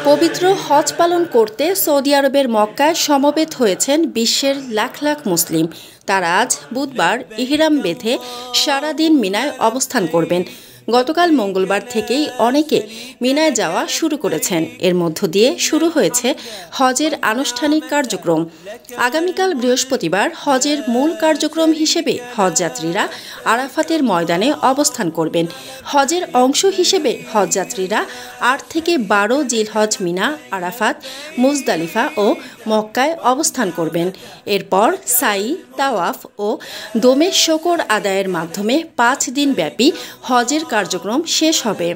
পবিত্র হজ পালন করতে সৌদি আরবের মক্কায় সমবেত হয়েছেন বিশ্বের লাখ লাখ মুসলিম। তারা আজ বুধবার ইহরাম বেঁধে সারাদিন মিনায় অবস্থান করবেন। গতকাল মঙ্গলবার থেকেই অনেকে মিনায় যাওয়া শুরু করেছেন। এর মধ্য দিয়ে শুরু হয়েছে হজের আনুষ্ঠানিক কার্যক্রম। আগামীকাল বৃহস্পতিবার হজের মূল কার্যক্রম হিসেবে হজযাত্রীরা আরাফাতের ময়দানে অবস্থান করবেন। হজের অংশ হিসেবে হজযাত্রীরা ৮ থেকে ১২ জিলহজ মিনা, আরাফাত, মুজদালিফা ও মক্কায় অবস্থান করবেন। এরপর সাই, তাওয়াফ ও দমে শকর আদায়ের মাধ্যমে ৫ দিন ব্যাপী হজের কার্যক্রম শেষ হবে।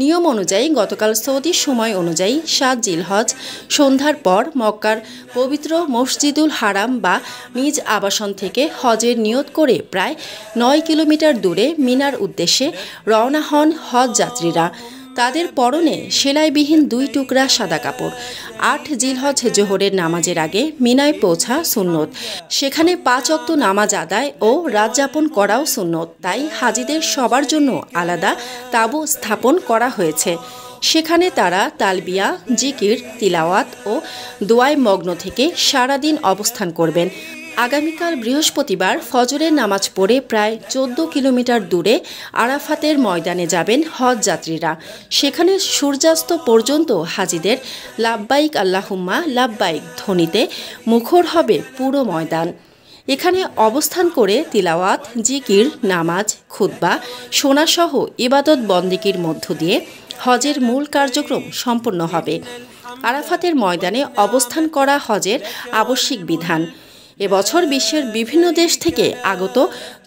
নিয়ম অনুযায়ী গতকাল সৌদি সময় অনুযায়ী ৭ জিলহজ সন্ধ্যার পর মক্কার পবিত্র মসজিদুল হারাম বা নিজ আবাসন থেকে হজের নিয়ত করে প্রায় ৯ কিলোমিটার দূরে মিনার উদ্দেশ্যে রওনা হন হজ যাত্রীরা। তাদের পরনে সেলাইবিহীন ২ টুকরা সাদা কাপড়। ৮ জিলহজ জোহরের নামাজের আগে মিনায় পৌঁছা সুন্নত। সেখানে ৫ ওয়াক্ত নামাজ আদায় ও রাত যাপন করাও সুন্নত। তাই হাজিদের সবার জন্য আলাদা তাঁবু স্থাপন করা হয়েছে। সেখানে তারা তালবিয়া, জিকির, তিলাওয়াত ও দোয়ায় মগ্ন থেকে সারাদিন অবস্থান করবেন। আগামীকাল বৃহস্পতিবার ফজরের নামাজ পড়ে প্রায় ১৪ কিলোমিটার দূরে আরাফাতের ময়দানে যাবেন হজ যাত্রীরা। সেখানে সূর্যাস্ত পর্যন্ত হাজিদের লাব্বাইক আল্লাহুম্মা লাব্বাইক ধ্বনিতে মুখর হবে পুরো ময়দান। এখানে অবস্থান করে তিলাওয়াত, জিকির, নামাজ, খুতবা, শোনাসহ ইবাদত বন্দেগীর মধ্য দিয়ে হজের মূল কার্যক্রম সম্পন্ন হবে। আরাফাতের ময়দানে অবস্থান করা হজের আবশ্যিক বিধান। এবছর বিশ্বের বিভিন্ন দেশ থেকে আগত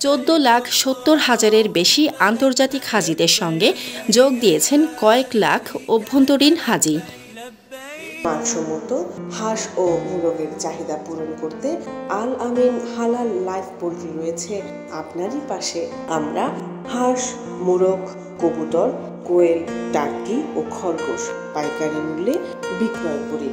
১৪,৭০,০০০-এর বেশি আন্তর্জাতিক হাজিদের সঙ্গে যোগ দিয়েছেন কয়েক লাখ অভ্যন্তরীণ হাজি। মানসম্মত হাঁস ও মোরগের চাহিদা পূরণ করতে আল আমিন হালাল লাইফ পোল্ট্রি রয়েছে আপনারই পাশে। আমরা হাঁস, মোরগ, কবুতর, কোয়েল, টার্কি ও খরগোশ পাইকারি মূল্যে বিক্রয় করি।